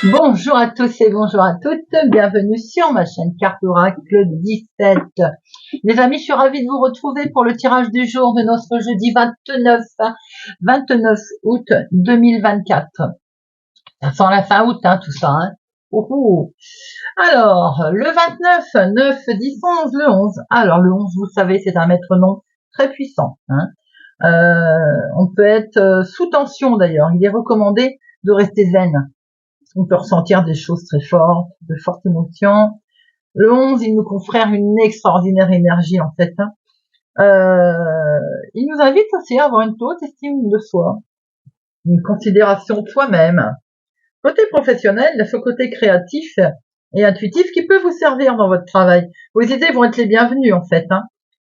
Bonjour à tous et bonjour à toutes, bienvenue sur ma chaîne Carte Oracle 17. Les amis, je suis ravie de vous retrouver pour le tirage du jour de notre jeudi 29 août 2024. Ça sent la fin août, tout ça. Alors, le 29, 9, 10, 11, le 11. Alors, le 11, vous savez, c'est un maître-nom très puissant. On peut être sous tension d'ailleurs. Il est recommandé de rester zen. On peut ressentir des choses très fortes, de fortes émotions. Le 11, il nous confère une extraordinaire énergie en fait. Il nous invite aussi à avoir une haute estime de soi, une considération de soi-même. Côté professionnel, il y a ce côté créatif et intuitif qui peut vous servir dans votre travail. Vos idées vont être les bienvenues en fait.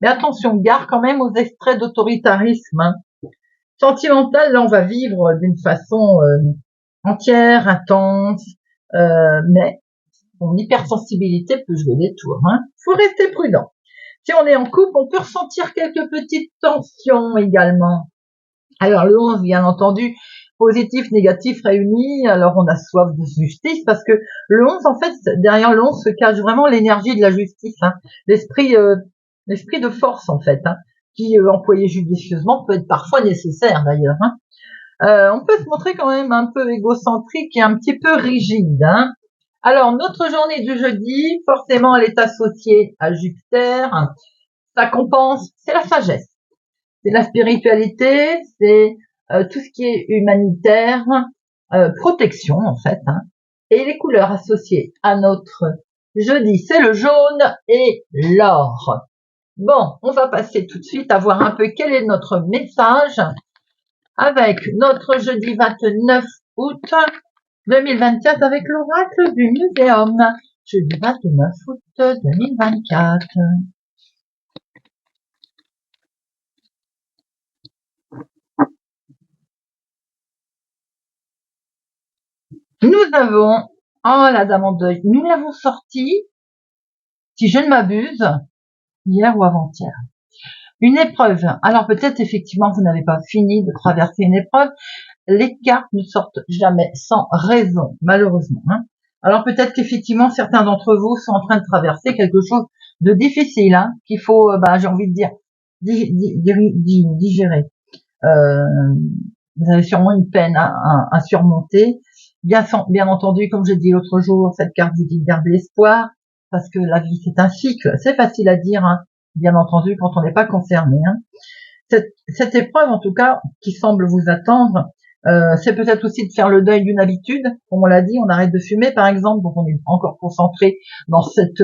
Mais attention, garde quand même aux extraits d'autoritarisme. Sentimental, là on va vivre d'une façon entière, intense, mais son hypersensibilité peut jouer des tours. Faut rester prudent. Si on est en couple, on peut ressentir quelques petites tensions également. Alors le 11, bien entendu, positif, négatif réunis, alors on a soif de justice parce que le 11, en fait, derrière le 11 se cache vraiment l'énergie de la justice, l'esprit de force en fait, qui employé judicieusement peut être parfois nécessaire d'ailleurs. On peut se montrer quand même un peu égocentrique et un petit peu rigide. Alors, notre journée du jeudi, forcément, elle est associée à Jupiter. Ça compense, c'est la sagesse, c'est la spiritualité, c'est tout ce qui est humanitaire, protection en fait. Et les couleurs associées à notre jeudi, c'est le jaune et l'or. Bon, on va passer tout de suite à voir un peu quel est notre message avec notre jeudi 29 août 2024 avec l'oracle du muséum. Jeudi 29 août 2024. Nous avons, la dame en deuil, nous l'avons sortie, si je ne m'abuse, hier ou avant-hier. Une épreuve. Alors peut-être effectivement vous n'avez pas fini de traverser une épreuve. Les cartes ne sortent jamais sans raison, malheureusement. Alors peut-être qu'effectivement certains d'entre vous sont en train de traverser quelque chose de difficile, qu'il faut, j'ai envie de dire, digérer. Vous avez sûrement une peine à surmonter. Bien entendu, comme je dis l'autre jour, cette carte vous dit garder espoir, parce que la vie c'est un cycle. C'est facile à dire, bien entendu, quand on n'est pas concerné. Cette épreuve, en tout cas, qui semble vous attendre, c'est peut-être aussi de faire le deuil d'une habitude. Comme on l'a dit, on arrête de fumer, par exemple, donc on est encore concentré dans cet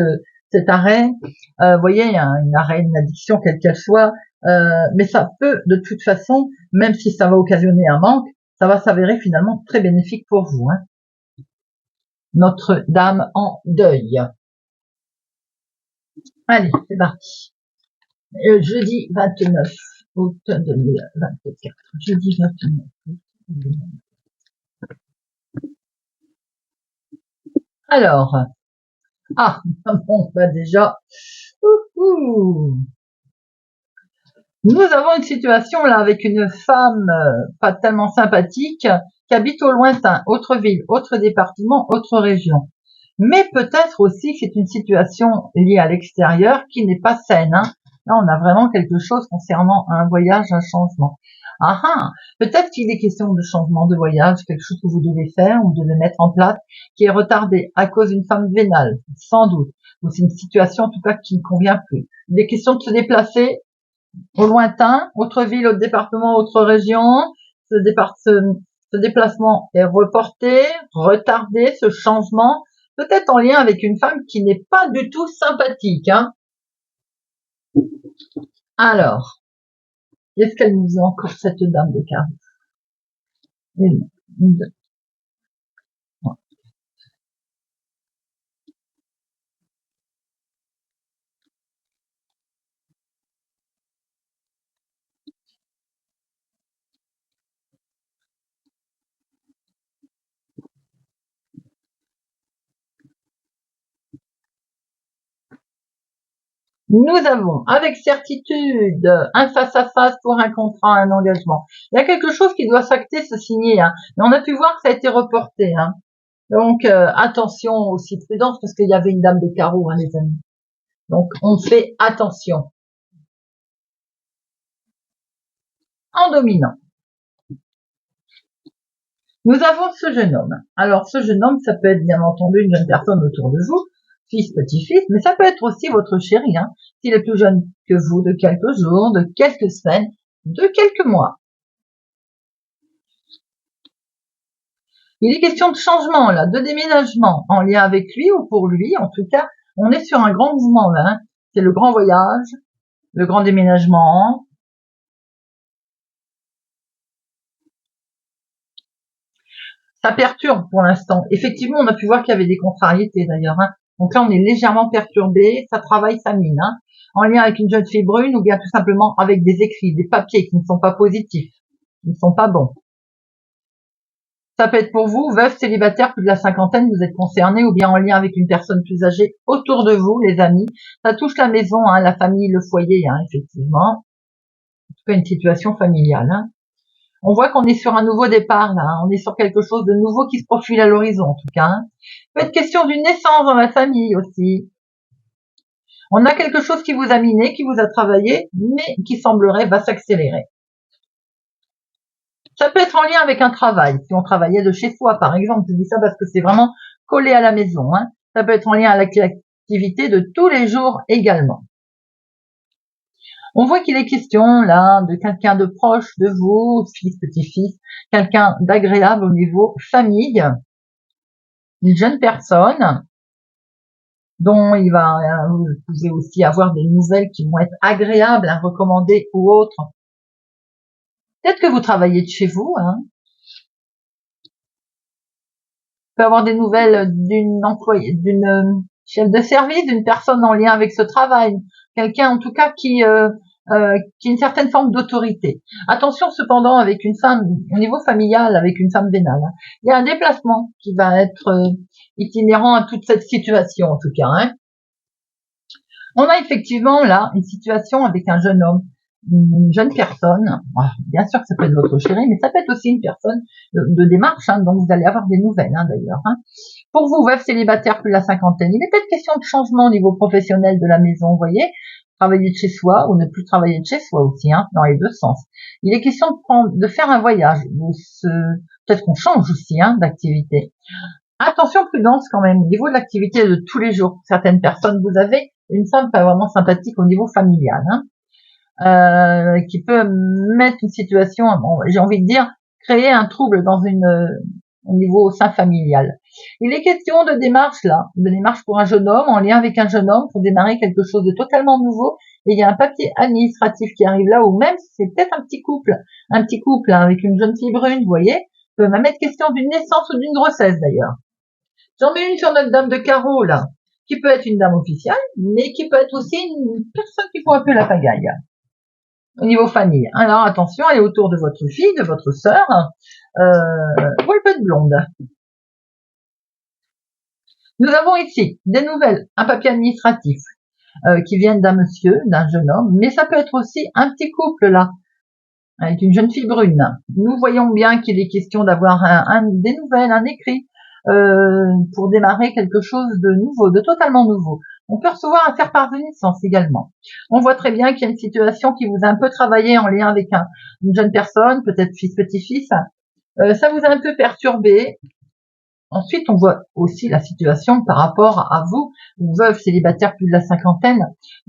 arrêt. Vous voyez, un arrêt, une addiction, quelle qu'elle soit. Mais ça peut, de toute façon, même si ça va occasionner un manque, ça va s'avérer finalement très bénéfique pour vous. Notre dame en deuil. Allez, c'est parti. Jeudi 29 août 2024. Jeudi 29 août 2024. Alors, bon, déjà, nous avons une situation là avec une femme pas tellement sympathique qui habite au lointain, autre ville, autre département, autre région. Mais peut-être aussi que c'est une situation liée à l'extérieur qui n'est pas saine. Là, on a vraiment quelque chose concernant un voyage, un changement. Peut-être qu'il est question de changement de voyage, quelque chose que vous devez faire ou devez mettre en place, qui est retardé à cause d'une femme vénale, sans doute. Ou c'est une situation en tout cas qui ne convient plus. Il est question de se déplacer au lointain, autre ville, autre département, autre région. Ce déplacement est reporté, retardé, ce changement, peut-être en lien avec une femme qui n'est pas du tout sympathique. Alors, qu'est-ce qu'elle nous dit encore, cette dame de cartes? Une, deux. Nous avons, avec certitude, un face-à-face pour un contrat, un engagement. Il y a quelque chose qui doit s'acter, se signer, mais on a pu voir que ça a été reporté. Donc, attention aussi, prudence, parce qu'il y avait une dame de carreau, hein, les amis. Donc, on fait attention. En dominant, nous avons ce jeune homme. Alors, ce jeune homme, ça peut être bien entendu une jeune personne autour de vous, fils, petit-fils, mais ça peut être aussi votre chéri, hein, s'il est plus jeune que vous de quelques jours, de quelques semaines, de quelques mois. Il est question de changement, là, de déménagement, en lien avec lui ou pour lui. En tout cas, on est sur un grand mouvement, là, hein. C'est le grand voyage, le grand déménagement. Ça perturbe pour l'instant. Effectivement, on a pu voir qu'il y avait des contrariétés, d'ailleurs, hein. Donc là, on est légèrement perturbé, ça travaille sa mine, hein, en lien avec une jeune fille brune ou bien tout simplement avec des écrits, des papiers qui ne sont pas positifs, qui ne sont pas bons. Ça peut être pour vous, veuf, célibataire, plus de la cinquantaine, vous êtes concerné, ou bien en lien avec une personne plus âgée autour de vous, les amis. Ça touche la maison, hein, la famille, le foyer, hein, effectivement. En tout cas, une situation familiale. Hein. On voit qu'on est sur un nouveau départ, là. Hein. On est sur quelque chose de nouveau qui se profile à l'horizon, en tout cas. Hein. Il peut être question d'une naissance dans la famille aussi. On a quelque chose qui vous a miné, qui vous a travaillé, mais qui semblerait va s'accélérer. Ça peut être en lien avec un travail, si on travaillait de chez soi, par exemple. Je dis ça parce que c'est vraiment collé à la maison. Hein. Ça peut être en lien avec l'activité de tous les jours également. On voit qu'il est question, là, de quelqu'un de proche de vous, fils, petit-fils, quelqu'un d'agréable au niveau famille, une jeune personne dont vous pouvez aussi avoir des nouvelles qui vont être agréables, hein, recommandées ou autres. Peut-être que vous travaillez de chez vous, hein. Peut avoir des nouvelles d'une employée, d'une chef de service, d'une personne en lien avec ce travail, quelqu'un en tout cas qui a une certaine forme d'autorité. Attention cependant avec une femme, au niveau familial, avec une femme vénale. Hein. Il y a un déplacement qui va être itinérant à toute cette situation en tout cas. Hein. On a effectivement là une situation avec un jeune homme, une jeune personne. Bien sûr que ça peut être votre chéri, mais ça peut être aussi une personne de démarche, hein, dont vous allez avoir des nouvelles hein, d'ailleurs. Hein. Pour vous, veuf célibataire plus de la cinquantaine, il est peut-être question de changement au niveau professionnel de la maison, vous voyez, travailler de chez soi ou ne plus travailler de chez soi aussi, hein, dans les deux sens. Il est question de faire un voyage, peut-être qu'on change aussi hein, d'activité. Attention, prudence quand même, au niveau de l'activité de tous les jours. Certaines personnes, vous avez une femme pas vraiment sympathique au niveau familial, hein, qui peut mettre une situation, bon, j'ai envie de dire, créer un trouble dans au niveau au sein familial. Il est question de démarche là, de démarche pour un jeune homme, en lien avec un jeune homme, pour démarrer quelque chose de totalement nouveau. Et il y a un papier administratif qui arrive là, ou même c'est peut-être un petit couple hein, avec une jeune fille brune, vous voyez, peut même être question d'une naissance ou d'une grossesse d'ailleurs. J'en mets une sur notre dame de carreau, là, qui peut être une dame officielle, mais qui peut être aussi une personne qui font un peu la pagaille au niveau famille. Alors attention, elle est autour de votre fille, de votre sœur, ou elle peut être blonde. Nous avons ici des nouvelles, un papier administratif qui viennent d'un monsieur, d'un jeune homme, mais ça peut être aussi un petit couple là, avec une jeune fille brune. Nous voyons bien qu'il est question d'avoir des nouvelles, un écrit, pour démarrer quelque chose de nouveau, de totalement nouveau. On peut recevoir un faire part de naissance également. On voit très bien qu'il y a une situation qui vous a un peu travaillé en lien avec une jeune personne, peut-être fils, petit-fils. Ça vous a un peu perturbé. Ensuite, on voit aussi la situation par rapport à vous, veuve, célibataire, plus de la cinquantaine,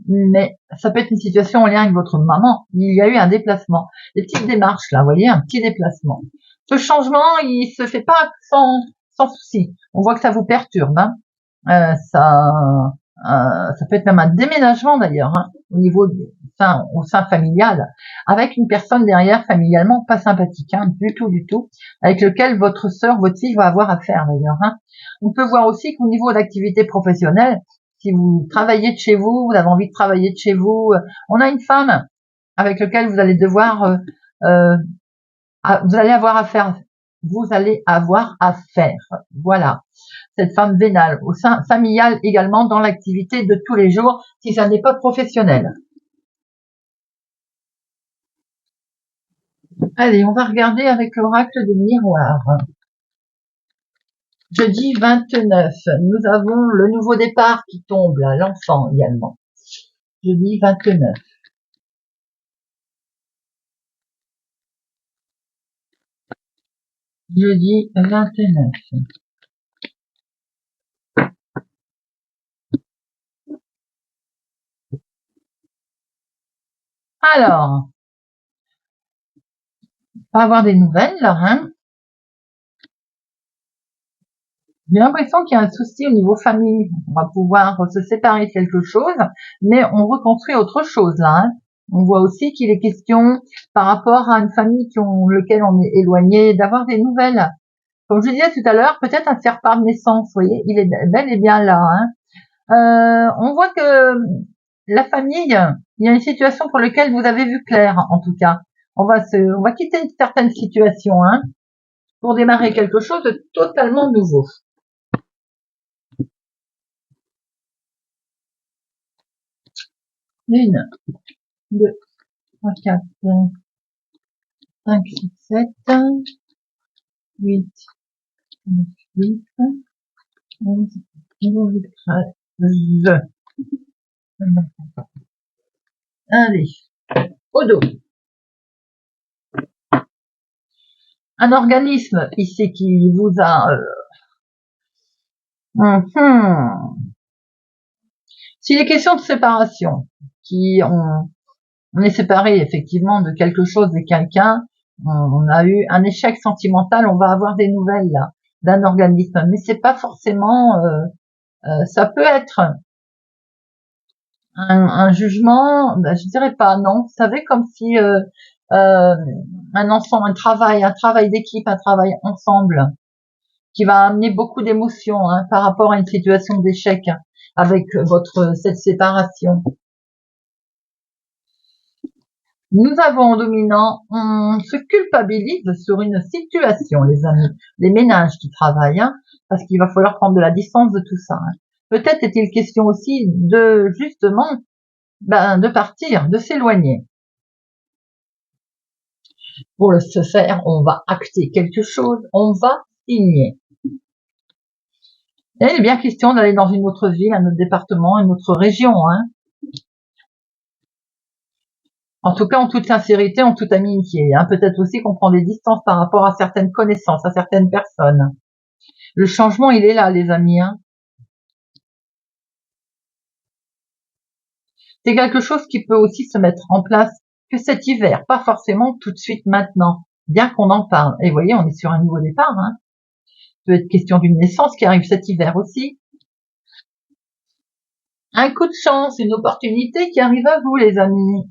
mais ça peut être une situation en lien avec votre maman. Il y a eu un déplacement. Des petites démarches là, vous voyez, un petit déplacement. Ce changement, il se fait pas sans souci. On voit que ça vous perturbe. Hein. Ça peut être même un déménagement d'ailleurs, hein, au sein familial, avec une personne derrière familialement pas sympathique, hein, du tout, avec lequel votre sœur, votre fille va avoir affaire d'ailleurs. Hein. On peut voir aussi qu'au niveau d'activité professionnelle, si vous travaillez de chez vous, vous avez envie de travailler de chez vous, on a une femme avec laquelle vous allez devoir, vous allez avoir affaire, voilà. Cette femme vénale, au sein familial également dans l'activité de tous les jours, si ça n'est pas professionnel. Allez, on va regarder avec l'oracle des miroirs. Jeudi 29, nous avons le nouveau départ qui tombe là, l'enfant également. Jeudi 29. Jeudi 29. Alors, on va avoir des nouvelles là, hein. J'ai l'impression qu'il y a un souci au niveau famille. On va pouvoir se séparer de quelque chose, mais on reconstruit autre chose là, hein. On voit aussi qu'il est question, par rapport à une famille lequel on est éloigné, d'avoir des nouvelles. Comme je disais tout à l'heure, peut-être un faire-part de naissance, vous voyez, il est bel et bien là, hein. On voit que la famille, il y a une situation pour laquelle vous avez vu clair, en tout cas. On va quitter une certaine situation, hein, pour démarrer quelque chose de totalement nouveau. Une, deux, trois, quatre, cinq, six, sept, huit, neuf, 10, 11, 12, 13. Allez, au dos. Un organisme ici qui vous a s'il est question de séparation, on est séparé effectivement de quelque chose, de quelqu'un, on a eu un échec sentimental, on va avoir des nouvelles là d'un organisme, mais c'est pas forcément, ça peut être un jugement, je dirais pas, non, vous savez, comme si un enfant, un travail d'équipe, un travail ensemble, qui va amener beaucoup d'émotions, hein, par rapport à une situation d'échec avec cette séparation. Nous avons en dominant, on se culpabilise sur une situation, les amis, les ménages qui travaillent, hein, parce qu'il va falloir prendre de la distance de tout ça, hein. Peut-être est-il question aussi de, justement, de partir, de s'éloigner. Pour ce faire, on va acter quelque chose, on va signer. Et il est bien question d'aller dans une autre ville, un autre département, une autre région, hein. En tout cas, en toute sincérité, en toute amitié, hein. Peut-être aussi qu'on prend des distances par rapport à certaines connaissances, à certaines personnes. Le changement, il est là, les amis, hein. C'est quelque chose qui peut aussi se mettre en place que cet hiver, pas forcément tout de suite maintenant, bien qu'on en parle. Et vous voyez, on est sur un nouveau départ, hein. Il peut être question d'une naissance qui arrive cet hiver aussi. Un coup de chance, une opportunité qui arrive à vous, les amis.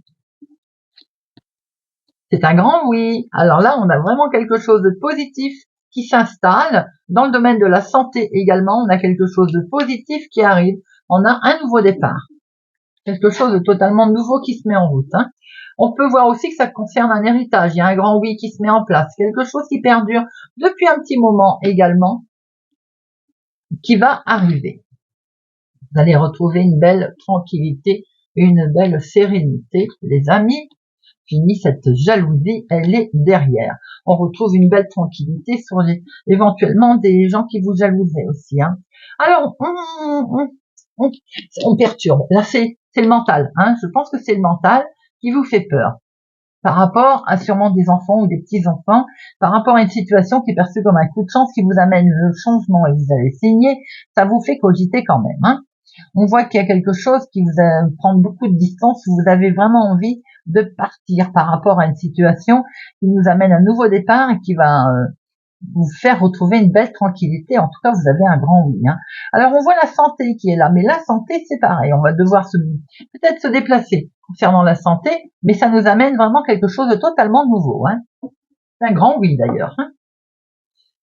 C'est un grand oui. Alors là, on a vraiment quelque chose de positif qui s'installe. Dans le domaine de la santé également, on a quelque chose de positif qui arrive. On a un nouveau départ. Quelque chose de totalement nouveau qui se met en route, hein. On peut voir aussi que ça concerne un héritage. Il y a un grand oui qui se met en place. Quelque chose qui perdure depuis un petit moment également, qui va arriver. Vous allez retrouver une belle tranquillité, une belle sérénité, les amis. Fini cette jalousie, elle est derrière. On retrouve une belle tranquillité sur éventuellement des gens qui vous jalousaient aussi, hein. Alors, on perturbe. Là, c'est le mental, hein. Je pense que c'est le mental qui vous fait peur. Par rapport à sûrement des enfants ou des petits-enfants, par rapport à une situation qui est perçue comme un coup de chance qui vous amène le changement et vous allez signer, ça vous fait cogiter quand même, hein. On voit qu'il y a quelque chose qui vous prend beaucoup de distance, où vous avez vraiment envie de partir par rapport à une situation qui nous amène un nouveau départ et qui va vous faire retrouver une belle tranquillité. En tout cas, vous avez un grand oui, hein. Alors, on voit la santé qui est là, mais la santé, c'est pareil. On va devoir peut-être se déplacer concernant la santé, mais ça nous amène vraiment quelque chose de totalement nouveau, hein. C'est un grand oui, d'ailleurs, hein.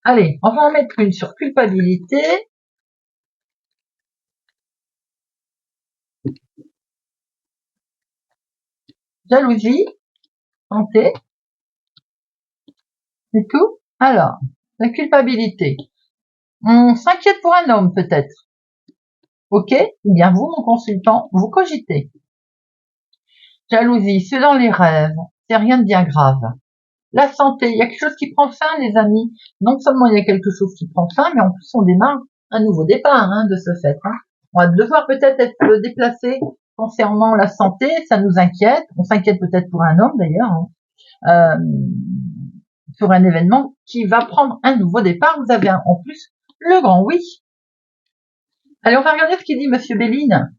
Allez, on va en mettre une sur culpabilité. Jalousie, santé, c'est tout. Alors, la culpabilité. On s'inquiète pour un homme, peut-être. Ok? Eh bien, vous, mon consultant, vous cogitez. Jalousie, c'est dans les rêves. C'est rien de bien grave. La santé, il y a quelque chose qui prend fin, les amis. Non seulement il y a quelque chose qui prend fin, mais en plus on démarre un nouveau départ de ce fait. On va devoir peut-être être déplacé concernant la santé, ça nous inquiète. On s'inquiète peut-être pour un homme d'ailleurs, pour un événement qui va prendre un nouveau départ. Vous avez en plus le grand oui. Allez, on va regarder ce qu'il dit Monsieur Béline.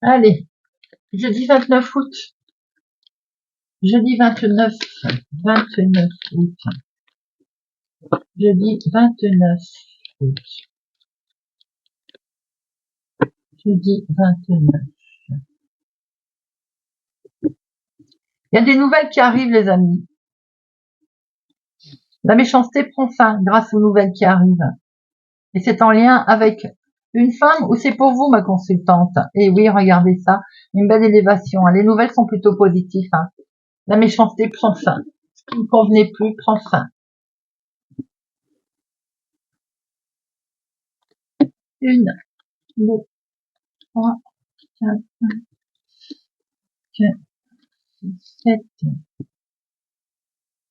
Allez, jeudi 29 août. Jeudi 29 août. Jeudi 29 août. Jeudi 29. Il y a des nouvelles qui arrivent, les amis. La méchanceté prend fin grâce aux nouvelles qui arrivent. Et c'est en lien avec une femme ou c'est pour vous, ma consultante? Et oui, regardez ça. Une belle élévation. Les nouvelles sont plutôt positives. La méchanceté prend fin. Ce qui ne convenait plus prend fin. Une, deux, trois, quatre, cinq, six, sept,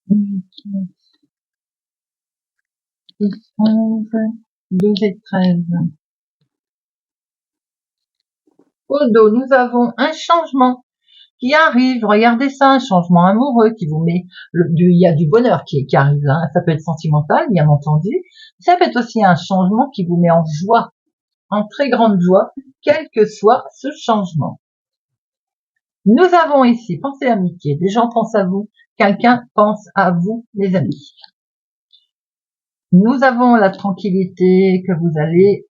huit, neuf, 10, 11, 12 et 13. Au dos, nous avons un changement qui arrive. Regardez ça, un changement amoureux qui vous met, il y a du bonheur qui arrive là. Ça peut être sentimental, bien entendu. Ça peut être aussi un changement qui vous met en joie, en très grande joie, quel que soit ce changement. Nous avons ici pensée amitié. Des gens pensent à vous. Quelqu'un pense à vous, les amis. Nous avons la tranquillité que vous allez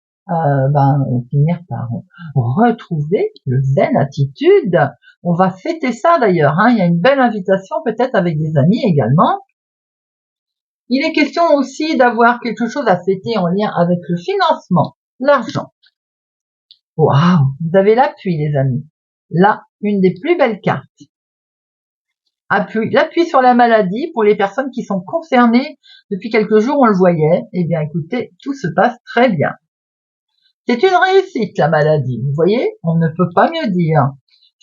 finir par retrouver le zen attitude. On va fêter ça d'ailleurs. Il y a une belle invitation peut-être avec des amis également. Il est question aussi d'avoir quelque chose à fêter en lien avec le financement, l'argent. Waouh, vous avez l'appui, les amis. Là, une des plus belles cartes. L'appui sur la maladie pour les personnes qui sont concernées. Depuis quelques jours, on le voyait. Eh bien, écoutez, tout se passe très bien. C'est une réussite, la maladie. Vous voyez, on ne peut pas mieux dire.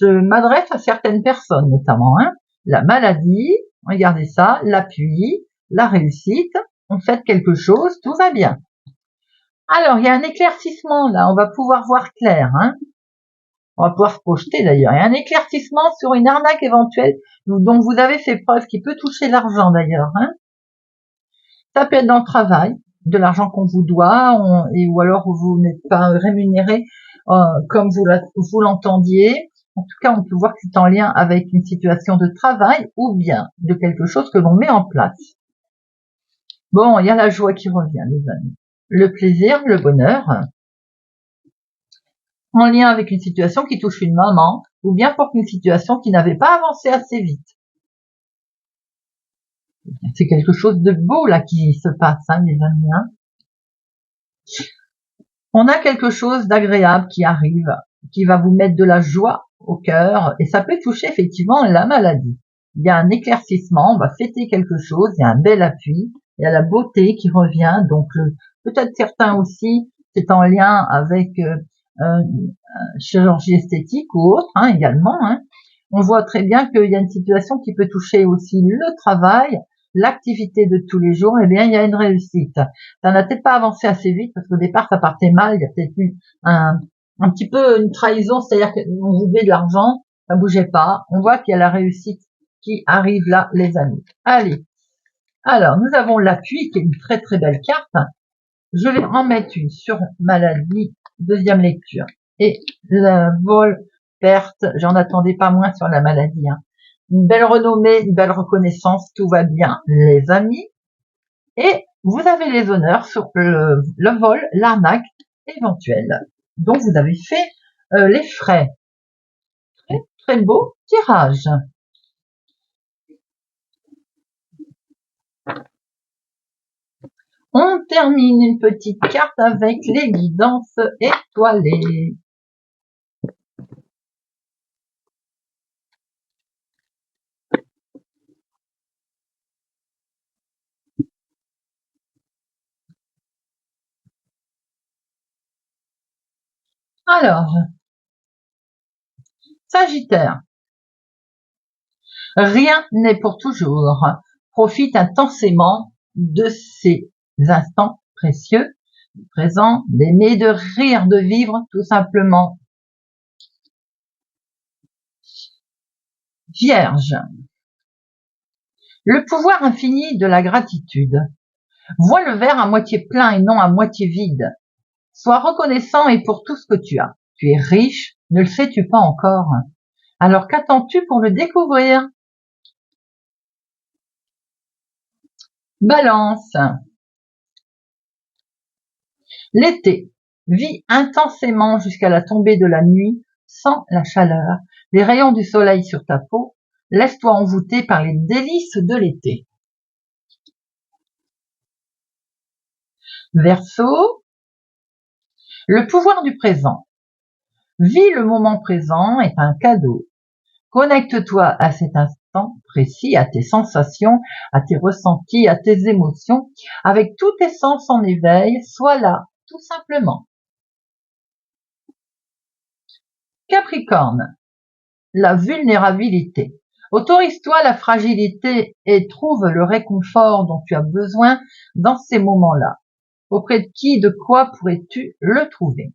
Je m'adresse à certaines personnes, notamment. La maladie, regardez ça, l'appui, la réussite. On fait quelque chose, tout va bien. Alors, il y a un éclaircissement là. On va pouvoir voir clair. On va pouvoir se projeter d'ailleurs. Il y a un éclaircissement sur une arnaque éventuelle dont vous avez fait preuve, qui peut toucher l'argent d'ailleurs. Ça peut être dans le travail, de l'argent qu'on vous doit, ou alors vous n'êtes pas rémunéré comme vous l'entendiez. En tout cas, on peut voir que c'est en lien avec une situation de travail ou bien de quelque chose que l'on met en place. Bon, il y a la joie qui revient, les amis. Le plaisir, le bonheur, en lien avec une situation qui touche une maman, ou bien pour une situation qui n'avait pas avancé assez vite. C'est quelque chose de beau là qui se passe, les amis. On a quelque chose d'agréable qui arrive, qui va vous mettre de la joie au cœur, et ça peut toucher effectivement la maladie. Il y a un éclaircissement, on va fêter quelque chose, il y a un bel appui, il y a la beauté qui revient, donc peut-être certains aussi, c'est en lien avec chirurgie esthétique ou autre également. On voit très bien qu'il y a une situation qui peut toucher aussi le travail, l'activité de tous les jours. Eh bien, il y a une réussite. Ça n'a peut-être pas avancé assez vite parce qu'au départ, ça partait mal. Il y a peut-être eu un petit peu une trahison, c'est-à-dire qu'on vous devait de l'argent, ça bougeait pas. On voit qu'il y a la réussite qui arrive là, les amis. Allez. Alors, nous avons l'appui qui est une très très belle carte. Je vais en mettre une sur maladie, deuxième lecture. Et le vol, perte, j'en attendais pas moins sur la maladie. Une belle renommée, une belle reconnaissance, tout va bien, les amis. Et vous avez les honneurs sur le vol, l'arnaque éventuelle, dont vous avez fait les frais. Très, très beau tirage. On termine une petite carte avec les guidances étoilées. Alors, Sagittaire, rien n'est pour toujours. Profite intensément de ces instants précieux, présents, d'aimer, de rire, de vivre, tout simplement. Vierge, le pouvoir infini de la gratitude. Vois le verre à moitié plein et non à moitié vide. Sois reconnaissant et pour tout ce que tu as. Tu es riche, ne le sais-tu pas encore? Alors qu'attends-tu pour le découvrir? Balance. L'été. Vis intensément jusqu'à la tombée de la nuit, sans la chaleur, les rayons du soleil sur ta peau. Laisse-toi envoûter par les délices de l'été. Verseau. Le pouvoir du présent. Vis le moment présent est un cadeau. Connecte-toi à cet instant précis, à tes sensations, à tes ressentis, à tes émotions, avec tous tes sens en éveil, sois là, tout simplement. Capricorne, la vulnérabilité. Autorise-toi la fragilité et trouve le réconfort dont tu as besoin dans ces moments-là. Auprès de qui, de quoi pourrais-tu le trouver?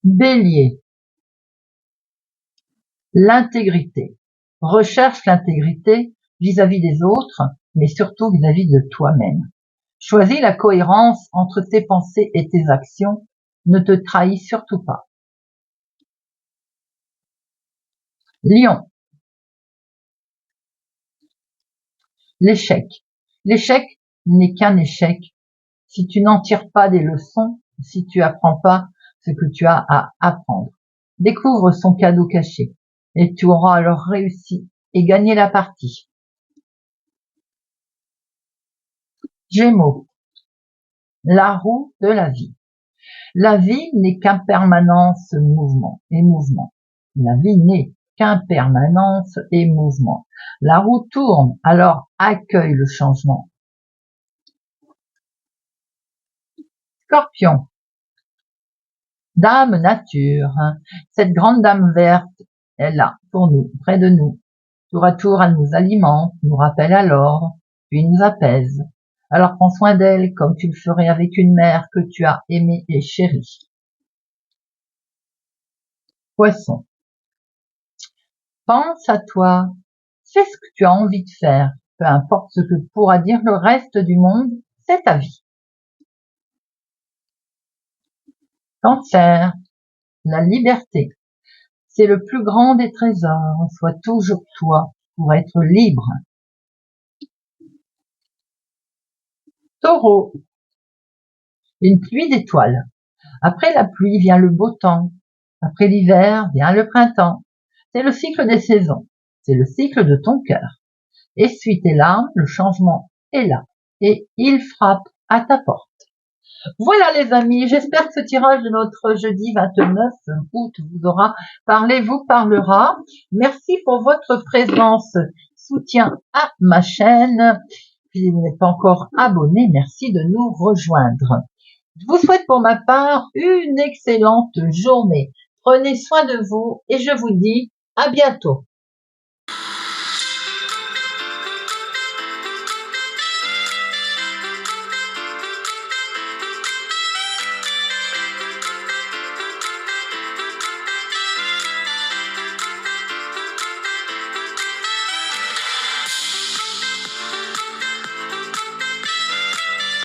Bélier, l'intégrité. Recherche l'intégrité vis-à-vis des autres, mais surtout vis-à-vis de toi-même. Choisis la cohérence entre tes pensées et tes actions. Ne te trahis surtout pas. Lion, l'échec. L'échec n'est qu'un échec si tu n'en tires pas des leçons, si tu apprends pas ce que tu as à apprendre. Découvre son cadeau caché et tu auras alors réussi et gagné la partie. Gémeaux, la roue de la vie. La vie n'est qu'impermanence mouvement et mouvement. La vie n'est qu'impermanence et mouvement. La roue tourne, alors accueille le changement. Scorpion, dame nature, cette grande dame verte est là, pour nous, près de nous. Tour à tour, elle nous alimente, nous rappelle à l'ordre, puis nous apaise. Alors prends soin d'elle comme tu le ferais avec une mère que tu as aimée et chérie. Poisson, pense à toi, fais ce que tu as envie de faire, peu importe ce que pourra dire le reste du monde, c'est ta vie. Cancer, la liberté, c'est le plus grand des trésors, sois toujours toi pour être libre. Taureau, une pluie d'étoiles. Après la pluie vient le beau temps, après l'hiver vient le printemps. C'est le cycle des saisons, c'est le cycle de ton cœur. Essuie tes larmes, le changement est là, et il frappe à ta porte. Voilà les amis, j'espère que ce tirage de notre jeudi 29 août vous aura parlé, vous parlera. Merci pour votre présence, soutien à ma chaîne. Si vous n'êtes pas encore abonné, merci de nous rejoindre. Je vous souhaite pour ma part une excellente journée. Prenez soin de vous et je vous dis à bientôt.